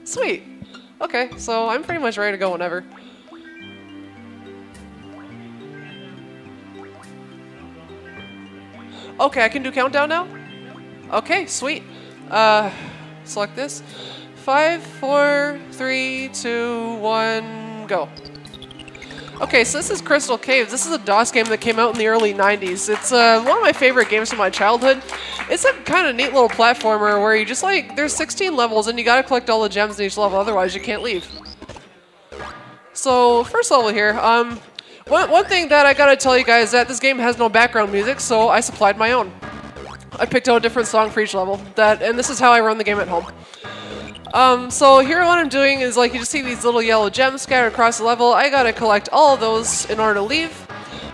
Sweet. Okay, so I'm pretty much ready to go whenever. Okay, I can do countdown now? Okay, sweet. Select this. 5, 4, 3, 2, 1, go. Okay, so this is Crystal Caves. This is a DOS game that came out in the early 90s. It's one of my favorite games from my childhood. It's a kind of neat little platformer where you just like, there's 16 levels and you gotta collect all the gems in each level, otherwise you can't leave. So, first level here. One thing that I gotta tell you guys is that this game has no background music, so I supplied my own. I picked out a different song for each level, and this is how I run the game at home. So here what I'm doing is like you just see these little yellow gems scattered across the level. I gotta collect all of those in order to leave.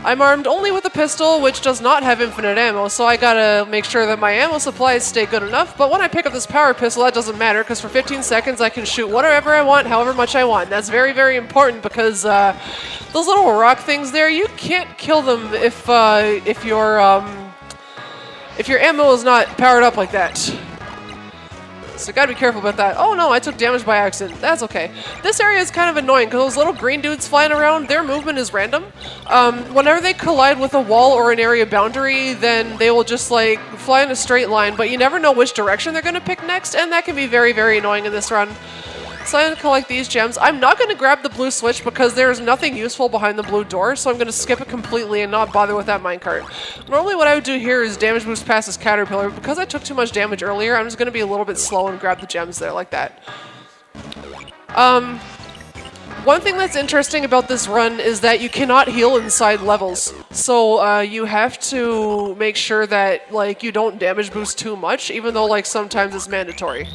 I'm armed only with a pistol, which does not have infinite ammo, so I gotta make sure that my ammo supplies stay good enough. But when I pick up this power pistol, that doesn't matter, because for 15 seconds I can shoot whatever I want, however much I want. That's very, very important, because those little rock things there, you can't kill them if your ammo is not powered up like that. So you gotta be careful about that. Oh no, I took damage by accident. That's okay. This area is kind of annoying because those little green dudes flying around, their movement is random. Whenever they collide with a wall or an area boundary, then they will just like fly in a straight line, but you never know which direction they're gonna pick next, and that can be very, very annoying in this run. So I'm going to collect these gems. I'm not going to grab the blue switch because there's nothing useful behind the blue door, so I'm going to skip it completely and not bother with that minecart. Normally what I would do here is damage boost past this caterpillar. Because I took too much damage earlier, I'm just going to be a little bit slow and grab the gems there like that. One thing that's interesting about this run is that you cannot heal inside levels. So you have to make sure that like you don't damage boost too much, even though like sometimes it's mandatory.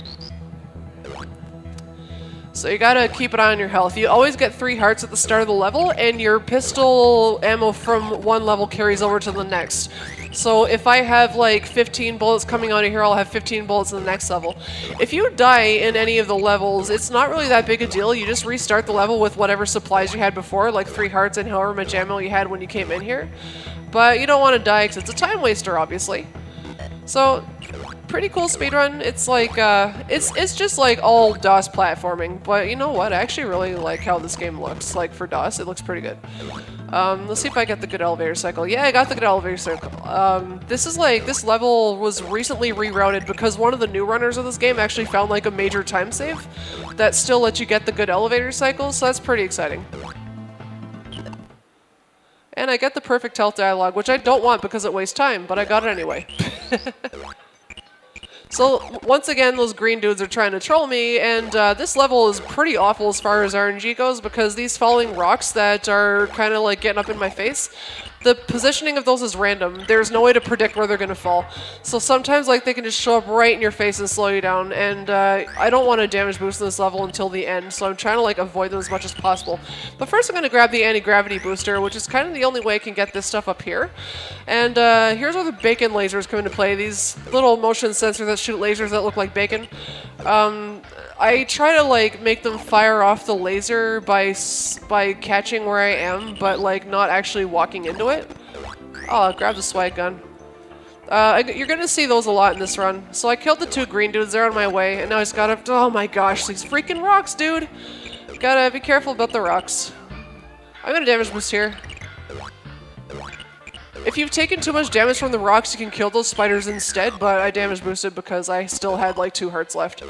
So you gotta keep an eye on your health. You always get 3 hearts at the start of the level, and your pistol ammo from one level carries over to the next. So if I have like 15 bullets coming out of here, I'll have 15 bullets in the next level. If you die in any of the levels, it's not really that big a deal. You just restart the level with whatever supplies you had before, like 3 hearts and however much ammo you had when you came in here. But you don't want to die because it's a time waster, obviously. So, pretty cool speedrun. It's like, it's just like all DOS platforming, but you know what? I actually really like how this game looks. Like for DOS, it looks pretty good. Let's see if I get the good elevator cycle. Yeah, I got the good elevator cycle. This level was recently rerouted because one of the new runners of this game actually found like a major time save that still lets you get the good elevator cycle, so that's pretty exciting. And I get the perfect health dialogue, which I don't want because it wastes time, but I got it anyway. So, once again, those green dudes are trying to troll me, and this level is pretty awful as far as RNG goes because these falling rocks that are kind of like getting up in my face, the positioning of those is random. There's no way to predict where they're going to fall. So sometimes like they can just show up right in your face and slow you down, and I don't want to damage boost in this level until the end, so I'm trying to like avoid them as much as possible. But first I'm going to grab the anti-gravity booster, which is kind of the only way I can get this stuff up here. And here's where the bacon lasers come into play. These little motion sensors that shoot lasers that look like bacon. I try to like make them fire off the laser by catching where I am, but like not actually walking into it. Oh, I'll grab the swag gun. You're gonna see those a lot in this run. So I killed the 2 green dudes, they're on my way, and now I just gotta, oh my gosh, these freaking rocks, dude! Gotta be careful about the rocks. I'm gonna damage boost here. If you've taken too much damage from the rocks, you can kill those spiders instead, but I damage boosted because I still had like 2 hearts left.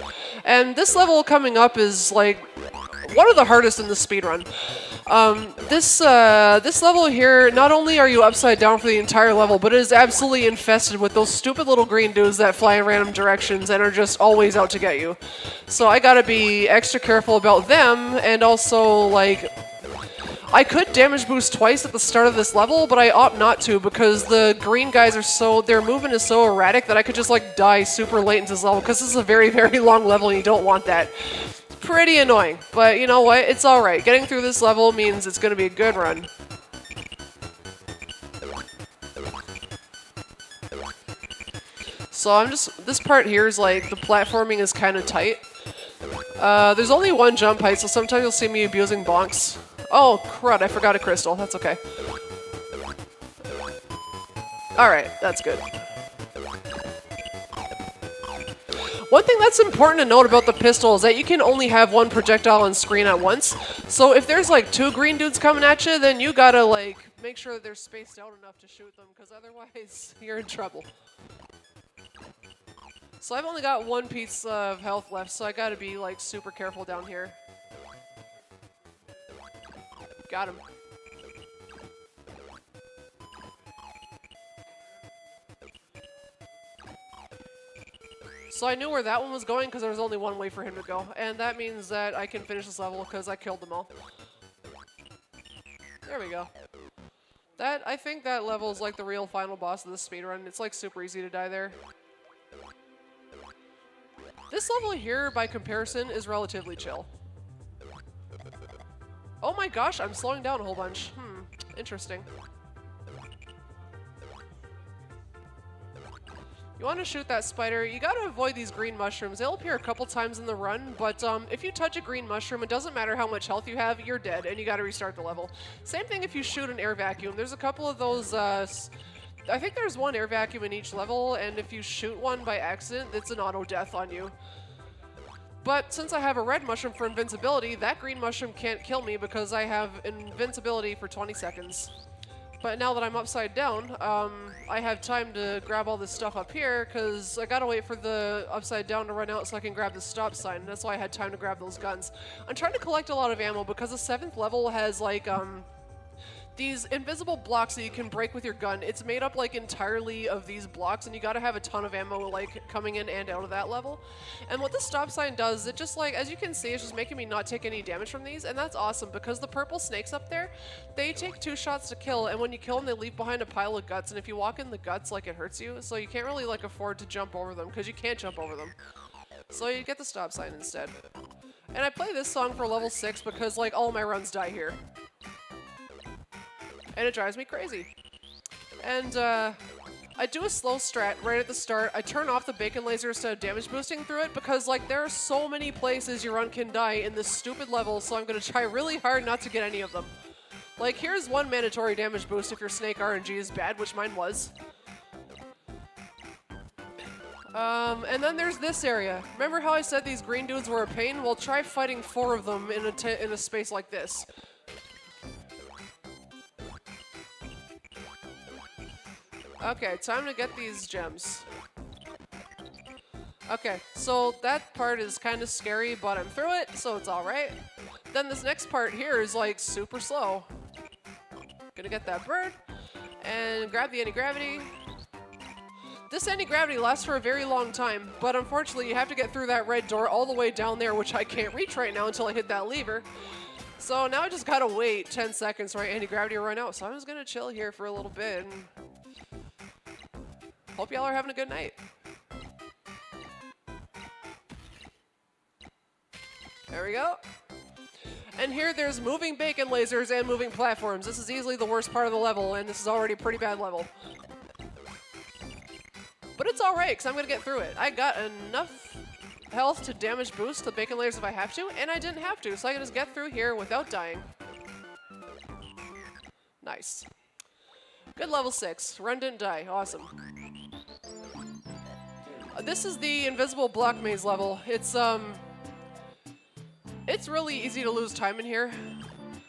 And this level coming up is like one of the hardest in the speedrun. This level here, not only are you upside down for the entire level, but it is absolutely infested with those stupid little green dudes that fly in random directions and are just always out to get you. So I gotta be extra careful about them, and also like, I could damage boost twice at the start of this level, but I opt not to because the green guys are their movement is so erratic that I could just like die super late into this level because this is a very, very long level and you don't want that. Pretty annoying, but you know what? It's alright. Getting through this level means it's going to be a good run. So this part here is like, the platforming is kind of tight. There's only 1 jump height, so sometimes you'll see me abusing bonks. Oh, crud, I forgot a crystal. That's okay. Alright, that's good. One thing that's important to note about the pistol is that you can only have one projectile on screen at once. So if there's like 2 green dudes coming at you, then you gotta like make sure that they're spaced out enough to shoot them, because otherwise you're in trouble. So I've only got 1 piece of health left, so I gotta be like super careful down here. Got him. So I knew where that one was going because there was only one way for him to go. And that means that I can finish this level because I killed them all. There we go. I think that level is like the real final boss of this speedrun. It's like super easy to die there. This level here, by comparison, is relatively chill. Oh my gosh, I'm slowing down a whole bunch. Interesting. You want to shoot that spider, you gotta avoid these green mushrooms. They'll appear a couple times in the run, but if you touch a green mushroom, it doesn't matter how much health you have, you're dead, and you gotta restart the level. Same thing if you shoot an air vacuum. There's a couple of those, I think there's one air vacuum in each level, and if you shoot one by accident, it's an auto death on you. But since I have a red mushroom for invincibility, that green mushroom can't kill me because I have invincibility for 20 seconds. But now that I'm upside down, I have time to grab all this stuff up here because I gotta wait for the upside down to run out so I can grab the stop sign. That's why I had time to grab those guns. I'm trying to collect a lot of ammo because the 7th level has like these invisible blocks that you can break with your gun. It's made up like entirely of these blocks, and you gotta have a ton of ammo like coming in and out of that level. And what the stop sign does, it just like, as you can see, it's just making me not take any damage from these, and that's awesome because the purple snakes up there, they take 2 shots to kill, and when you kill them, they leave behind a pile of guts, and if you walk in the guts, like, it hurts you, so you can't really like afford to jump over them because you can't jump over them. So you get the stop sign instead. And I play this song for level 6 because like all my runs die here. And it drives me crazy. And I do a slow strat right at the start. I turn off the bacon laser instead of damage boosting through it because like there are so many places your run can die in this stupid level, so I'm gonna try really hard not to get any of them. Like here's one mandatory damage boost if your snake RNG is bad, which mine was. And then there's this area. Remember how I said these green dudes were a pain? Well, try fighting 4 of them in a space like this. Okay, time to get these gems. Okay, so that part is kind of scary, but I'm through it, so it's alright. Then this next part here is like super slow. Gonna get that bird, and grab the anti-gravity. This anti-gravity lasts for a very long time, but unfortunately you have to get through that red door all the way down there, which I can't reach right now until I hit that lever. So now I just gotta wait 10 seconds for my anti-gravity to run out, so I'm just gonna chill here for a little bit and hope y'all are having a good night. There we go. And here there's moving bacon lasers and moving platforms. This is easily the worst part of the level, and this is already a pretty bad level. But it's alright, because I'm going to get through it. I got enough health to damage boost the bacon lasers if I have to, and I didn't have to, so I can just get through here without dying. Nice. Good level 6. Run didn't die. Awesome. This is the invisible block maze level. It's really easy to lose time in here.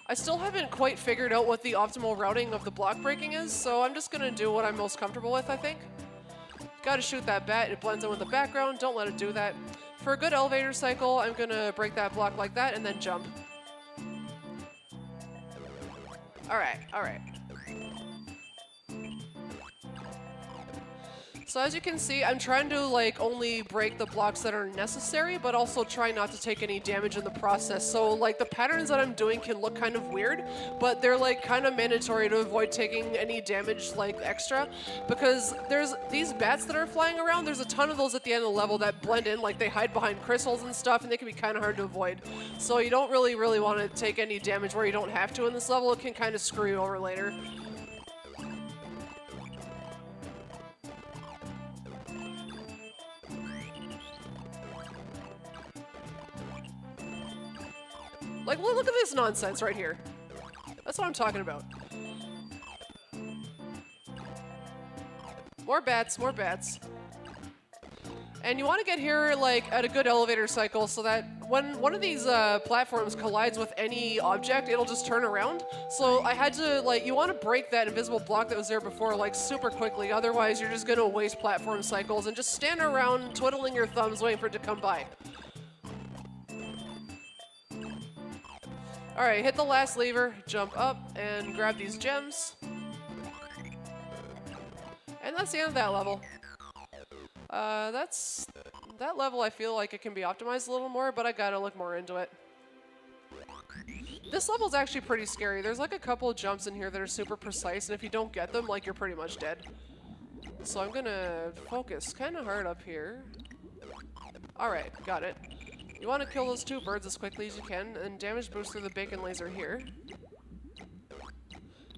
I still haven't quite figured out what the optimal routing of the block breaking is, so I'm just gonna do what I'm most comfortable with, I think. Gotta shoot that bat, it blends in with the background, don't let it do that. For a good elevator cycle, I'm gonna break that block like that and then jump. Alright, alright. So as you can see, I'm trying to like only break the blocks that are necessary, but also try not to take any damage in the process. So like the patterns that I'm doing can look kind of weird, but they're like kind of mandatory to avoid taking any damage like extra, because there's these bats that are flying around. There's a ton of those at the end of the level that blend in, like they hide behind crystals and stuff, and they can be kind of hard to avoid. So you don't really want to take any damage where you don't have to in this level. It can kind of screw you over later. Like, look at this nonsense right here. That's what I'm talking about. More bats, more bats. And you want to get here like at a good elevator cycle so that when one of these platforms collides with any object, it'll just turn around. So I had to like, you want to break that invisible block that was there before like super quickly. Otherwise, you're just going to waste platform cycles and just stand around twiddling your thumbs waiting for it to come by. All right, hit the last lever, jump up, and grab these gems. And that's the end of that level. That level, I feel like it can be optimized a little more, but I gotta look more into it. This level's actually pretty scary. There's like a couple of jumps in here that are super precise, and if you don't get them, like, you're pretty much dead. So I'm gonna focus kind of hard up here. Alright, got it. You want to kill those two birds as quickly as you can, and damage boost through the bacon laser here.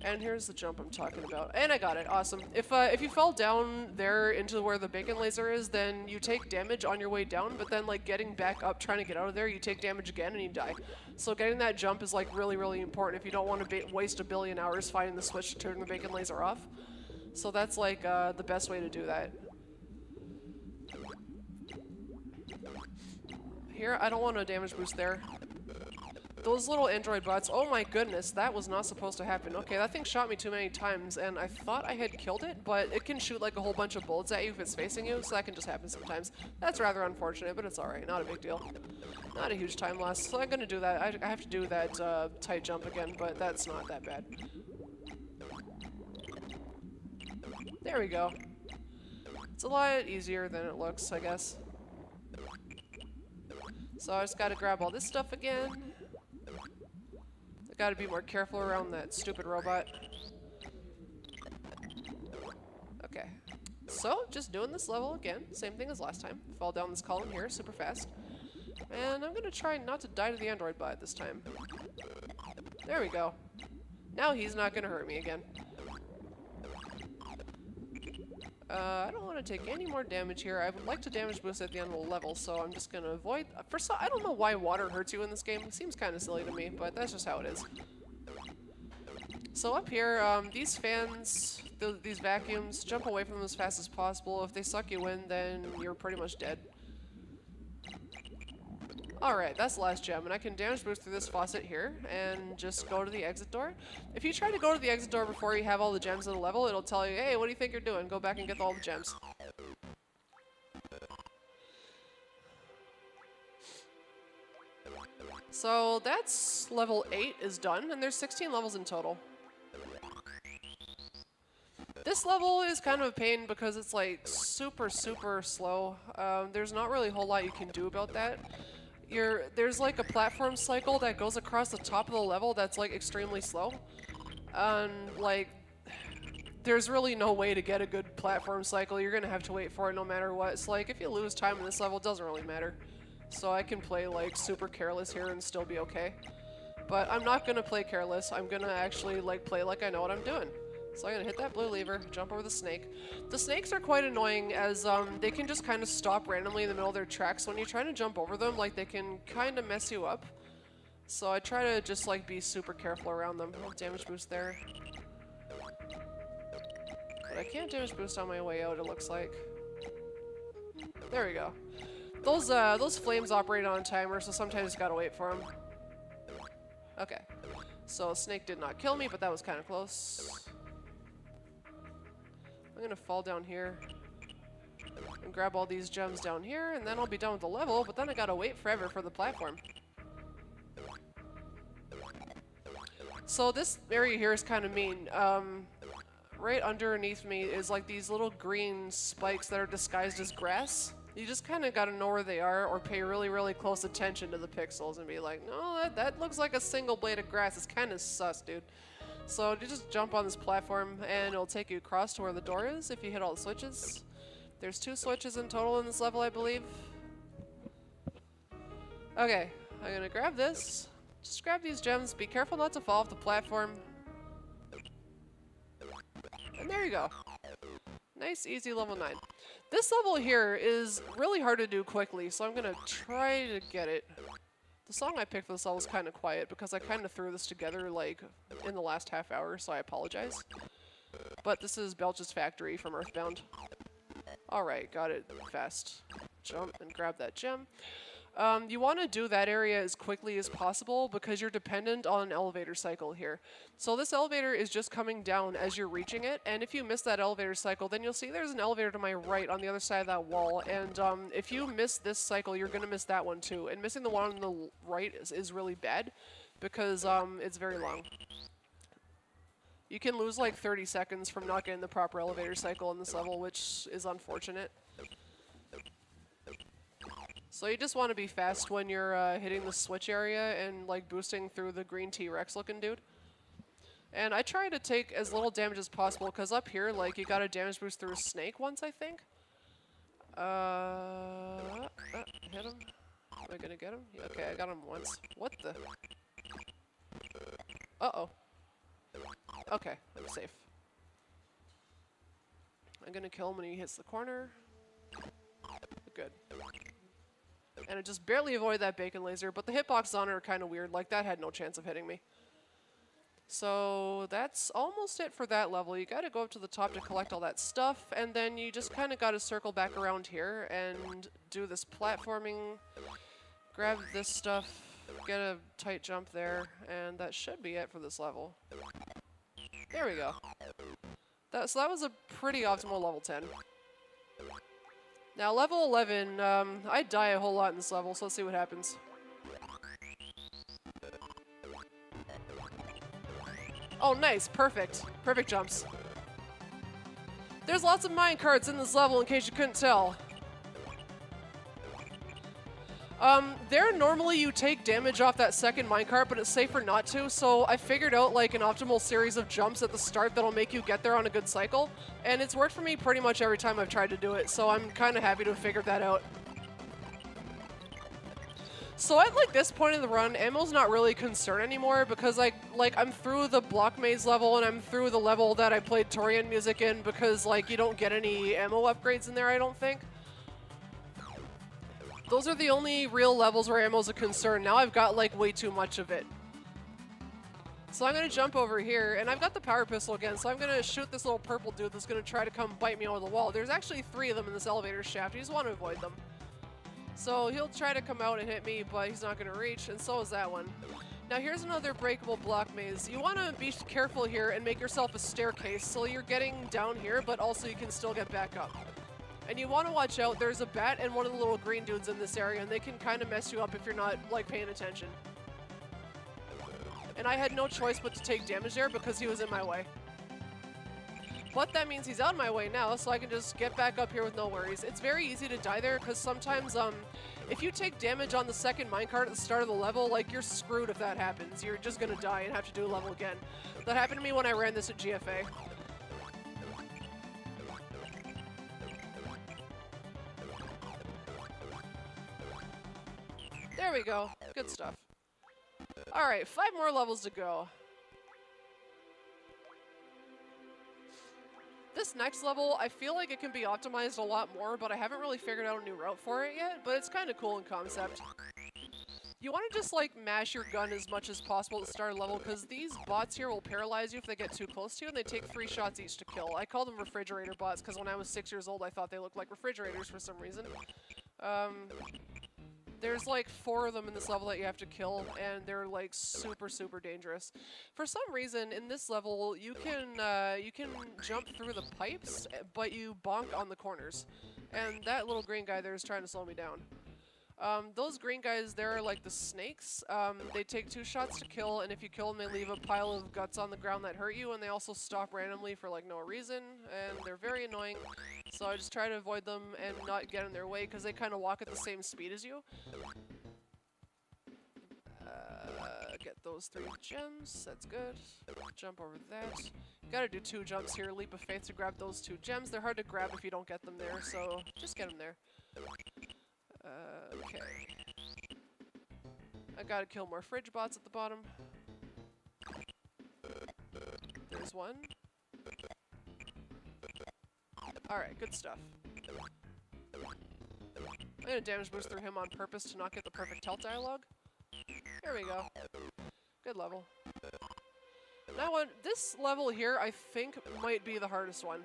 And here's the jump I'm talking about. And I got it, awesome. If you fall down there into where the bacon laser is, then you take damage on your way down, but then like getting back up, trying to get out of there, you take damage again and you die. So getting that jump is like really, really important if you don't want to waste a billion hours finding the switch to turn the bacon laser off. So that's like the best way to do that. Here, I don't want a damage boost there. Those little android bots, oh my goodness, that was not supposed to happen. Okay, that thing shot me too many times, and I thought I had killed it, but it can shoot like a whole bunch of bullets at you if it's facing you, so that can just happen sometimes. That's rather unfortunate, but it's alright, not a big deal. Not a huge time loss, so I'm gonna do that. I have to do that tight jump again, but that's not that bad. There we go. It's a lot easier than it looks, I guess. So I just gotta grab all this stuff again. I gotta be more careful around that stupid robot. Okay. So, just doing this level again. Same thing as last time. Fall down this column here super fast. And I'm gonna try not to die to the android bot this time. There we go. Now he's not gonna hurt me again. I don't want to take any more damage here. I would like to damage boost at the end of the level, so I'm just going to avoid... First of all, I don't know why water hurts you in this game. It seems kind of silly to me, but that's just how it is. So up here, these fans, these vacuums, jump away from them as fast as possible. If they suck you in, then you're pretty much dead. Alright, that's the last gem, and I can damage boost through this faucet here, and just go to the exit door. If you try to go to the exit door before you have all the gems in the level, it'll tell you, hey, what do you think you're doing? Go back and get all the gems. So that's level 8 is done, and there's 16 levels in total. This level is kind of a pain because it's like super, super slow. There's not really a whole lot you can do about that. There's like a platform cycle that goes across the top of the level that's like extremely slow. And like, there's really no way to get a good platform cycle. You're gonna have to wait for it no matter what. It's like, if you lose time in this level, it doesn't really matter. So I can play like super careless here and still be okay. But I'm not gonna play careless. I'm gonna actually like play like I know what I'm doing. So I'm gonna hit that blue lever, jump over the snake. The snakes are quite annoying as they can just kind of stop randomly in the middle of their tracks. When you're trying to jump over them, like they can kind of mess you up. So I try to just like be super careful around them. Oh, damage boost there. But I can't damage boost on my way out, it looks like. There we go. Those flames operate on a timer, so sometimes you gotta wait for them. Okay. So snake did not kill me, but that was kind of close. I'm gonna fall down here and grab all these gems down here, and then I'll be done with the level, but then I gotta wait forever for the platform. So this area here is kind of mean. Right underneath me is like these little green spikes that are disguised as grass. You just kind of gotta know where they are or pay really, really close attention to the pixels and be like, no, that looks like a single blade of grass. It's kind of sus, dude. So you just jump on this platform and it'll take you across to where the door is if you hit all the switches. There's 2 switches in total in this level, I believe. Okay, I'm gonna grab this. Just grab these gems. Be careful not to fall off the platform. And there you go. Nice, easy level 9. This level here is really hard to do quickly, so I'm gonna try to get it. The song I picked for this level is kind of quiet because I kind of threw this together like in the last half hour, so I apologize. But this is Belch's Factory from Earthbound. Alright, got it fast. jump and grab that gem. You want to do that area as quickly as possible because you're dependent on an elevator cycle here. So this elevator is just coming down as you're reaching it, and if you miss that elevator cycle, then you'll see there's an elevator to my right on the other side of that wall, and if you miss this cycle, you're going to miss that one too. And missing the one on the right is really bad because it's very long. You can lose like 30 seconds from not getting the proper elevator cycle in this level, which is unfortunate. So you just want to be fast when you're hitting the switch area and like boosting through the green T-Rex looking dude. And I try to take as little damage as possible because up here, like, you got a damage boost through a snake once, I think. Hit him. Am I gonna get him? Yeah, okay, I got him once. What the? Uh-oh. Okay, I'm safe. I'm gonna kill him when he hits the corner. Good. And I just barely avoid that bacon laser, but the hitboxes on it are kind of weird. Like, that had no chance of hitting me. So that's almost it for that level. You gotta go up to the top to collect all that stuff, and then you just kind of gotta circle back around here and do this platforming, grab this stuff, get a tight jump there, and that should be it for this level. There we go. So that was a pretty optimal level 10. Now, level 11, I die a whole lot in this level, so let's see what happens. Oh, nice. Perfect. Perfect jumps. There's lots of minecarts in this level, in case you couldn't tell. There, normally you take damage off that second minecart, but it's safer not to, so I figured out, like, an optimal series of jumps at the start that'll make you get there on a good cycle, and it's worked for me pretty much every time I've tried to do it, so I'm kind of happy to have figured that out. So at, like, this point in the run, ammo's not really a concern anymore, because, I'm through the block maze level, and I'm through the level that I played Torian music in, because, like, you don't get any ammo upgrades in there, I don't think. Those are the only real levels where ammo's a concern. Now I've got, like, way too much of it. So I'm going to jump over here, and I've got the power pistol again, so I'm going to shoot this little purple dude that's going to try to come bite me over the wall. There's actually 3 of them in this elevator shaft. You just want to avoid them. So he'll try to come out and hit me, but he's not going to reach, and so is that one. Now here's another breakable block maze. You want to be careful here and make yourself a staircase, so you're getting down here, but also you can still get back up. And you want to watch out, there's a bat and one of the little green dudes in this area, and they can kind of mess you up if you're not, like, paying attention. And I had no choice but to take damage there because he was in my way. But that means he's out of my way now, so I can just get back up here with no worries. It's very easy to die there, because sometimes, if you take damage on the second minecart at the start of the level, like, you're screwed if that happens. You're just gonna die and have to do a level again. That happened to me when I ran this at GFA. There we go. Good stuff. Alright, 5 more levels to go. This next level, I feel like it can be optimized a lot more, but I haven't really figured out a new route for it yet, but it's kind of cool in concept. You want to just, like, mash your gun as much as possible at the start of the level, because these bots here will paralyze you if they get too close to you, and they take 3 shots each to kill. I call them refrigerator bots, because when I was 6 years old, I thought they looked like refrigerators for some reason. There's like 4 of them in this level that you have to kill, and they're like super, super dangerous. For some reason, in this level, you can jump through the pipes, but you bonk on the corners. And that little green guy there is trying to slow me down. Those green guys, they're like the snakes. They take 2 shots to kill, and if you kill them, they leave a pile of guts on the ground that hurt you, and they also stop randomly for like no reason, and they're very annoying. So I just try to avoid them and not get in their way, because they kind of walk at the same speed as you. Get those 3 gems, that's good. Jump over that. You gotta do 2 jumps here, leap of faith to grab those 2 gems. They're hard to grab if you don't get them there, so just get them there. Okay. I gotta kill more fridge bots at the bottom. There's one. Alright, good stuff. I'm gonna damage boost through him on purpose to not get the perfect health dialogue. There we go. Good level. Now this level here, I think, might be the hardest one.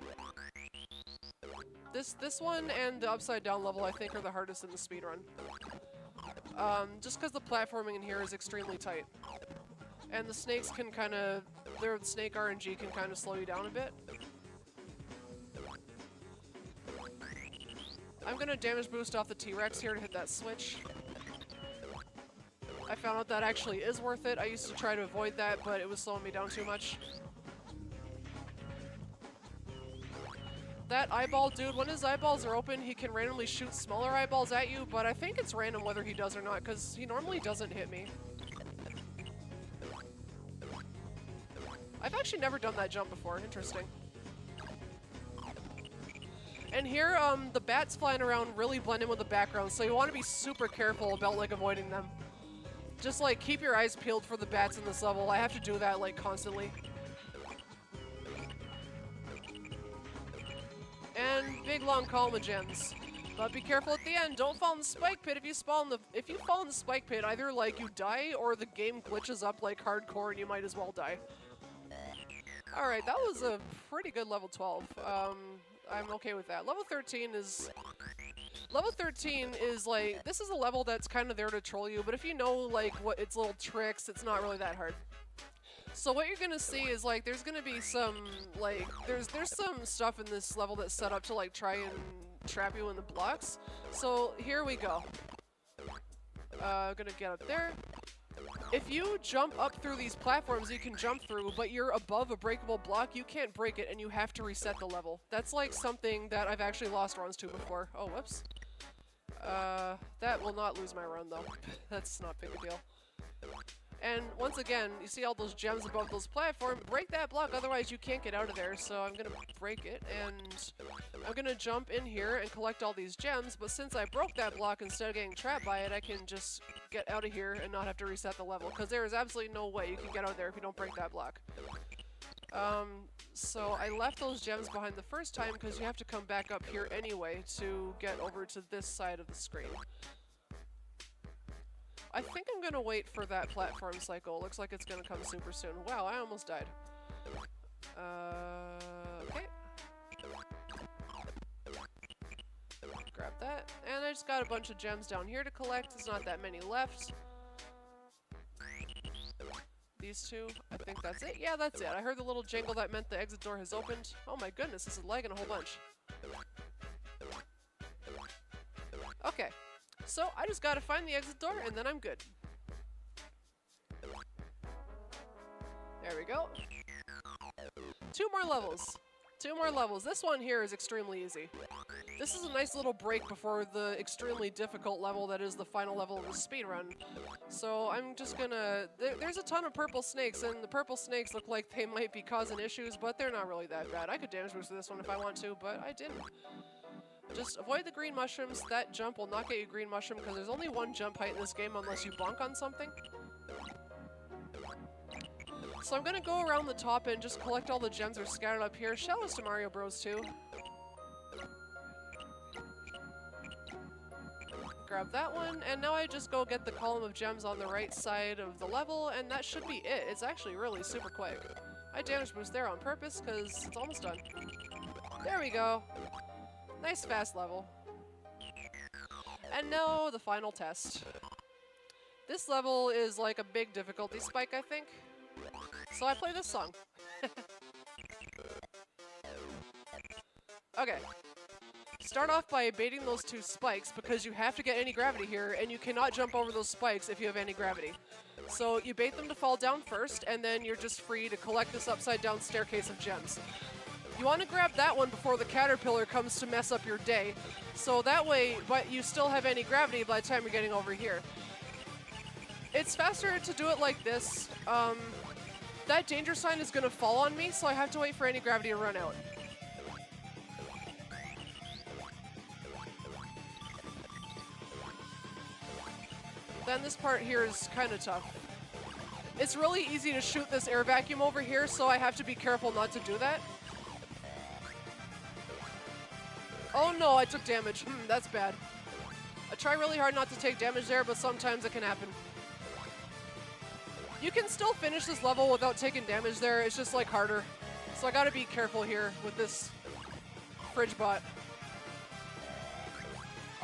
This one and the upside down level I think are the hardest in the speedrun. Just because the platforming in here is extremely tight. And the snakes can kind of... Their snake RNG can kind of slow you down a bit. I'm gonna damage boost off the T-Rex here to hit that switch. I found out that actually is worth it. I used to try to avoid that, but it was slowing me down too much. That eyeball dude, when his eyeballs are open, he can randomly shoot smaller eyeballs at you, but I think it's random whether he does or not, because he normally doesn't hit me. I've actually never done that jump before. Interesting. And here, the bats flying around really blend in with the background, so you want to be super careful about, like, avoiding them. Just, like, keep your eyes peeled for the bats in this level. I have to do that, like, constantly. And big long column of gems. But be careful at the end. Don't fall in the spike pit. If you fall in the spike pit, either, like, you die or the game glitches up, like, hardcore and you might as well die. Alright, that was a pretty good level 12. I'm okay with that. Level 13 is... Level 13 is, like, this is a level that's kind of there to troll you, but if you know, like, what its little tricks, it's not really that hard. So what you're gonna see is, like, there's gonna be some, like, there's some stuff in this level that's set up to, like, try and trap you in the blocks. So here we go. Gonna get up there. If you jump up through these platforms you can jump through, but you're above a breakable block, you can't break it and you have to reset the level. That's like something that I've actually lost runs to before. Oh, whoops. That will not lose my run though. That's not big a deal. And once again, you see all those gems above those platforms, break that block, otherwise you can't get out of there, so I'm gonna break it, and I'm gonna jump in here and collect all these gems, but since I broke that block instead of getting trapped by it, I can just get out of here and not have to reset the level, because there is absolutely no way you can get out of there if you don't break that block. So I left those gems behind the first time, because you have to come back up here anyway to get over to this side of the screen. I think I'm gonna wait for that platform cycle. Looks like it's gonna come super soon. Wow, I almost died. Okay. Grab that. And I just got a bunch of gems down here to collect. There's not that many left. These two. I think that's it. Yeah, that's it. I heard the little jingle that meant the exit door has opened. Oh my goodness, this is lagging a whole bunch. Okay. So, I just gotta find the exit door, and then I'm good. There we go. 2 more levels. 2 more levels. This one here is extremely easy. This is a nice little break before the extremely difficult level that is the final level of the speedrun. So, I'm just gonna... There's a ton of purple snakes, and the purple snakes look like they might be causing issues, but they're not really that bad. I could damage boost this one if I want to, but I didn't. Just avoid the green mushrooms. That jump will not get you green mushroom because there's only one jump height in this game unless you bonk on something. So I'm gonna go around the top and just collect all the gems that are scattered up here. Shoutouts to Mario Bros 2. Grab that one, and now I just go get the column of gems on the right side of the level, and that should be it. It's actually really super quick. I damage boost there on purpose because it's almost done. There we go. Nice fast level. And now the final test. This level is like a big difficulty spike, I think. So I play this song. Okay. Start off by baiting those 2 spikes because you have to get anti-gravity here and you cannot jump over those spikes if you have anti-gravity. So you bait them to fall down first and then you're just free to collect this upside down staircase of gems. You want to grab that one before the caterpillar comes to mess up your day. So that way, but you still have any gravity by the time you're getting over here. It's faster to do it like this. That danger sign is going to fall on me, so I have to wait for any gravity to run out. Then this part here is kind of tough. It's really easy to shoot this air vacuum over here, so I have to be careful not to do that. Oh no, I took damage. That's bad. I try really hard not to take damage there, but sometimes it can happen. You can still finish this level without taking damage there, it's just like harder. So I gotta be careful here with this fridge bot.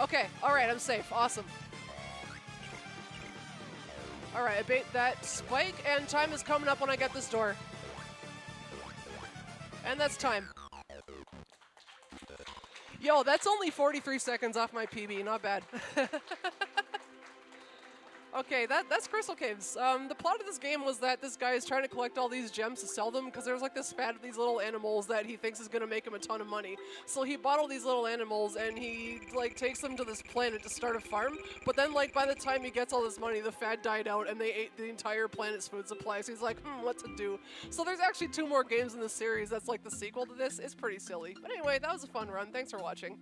Okay, alright, I'm safe. Awesome. Alright, I bait that spike, and time is coming up when I get this door. And that's time. Yo, that's only 43 seconds off my PB, not bad. Okay, that's Crystal Caves. The plot of this game was that this guy is trying to collect all these gems to sell them because there's like this fad of these little animals that he thinks is going to make him a ton of money. So he bought all these little animals and he like takes them to this planet to start a farm. But then like by the time he gets all this money, the fad died out and they ate the entire planet's food supply. So he's like, what to do? So there's actually 2 more games in the series that's like the sequel to this. It's pretty silly. But anyway, that was a fun run. Thanks for watching.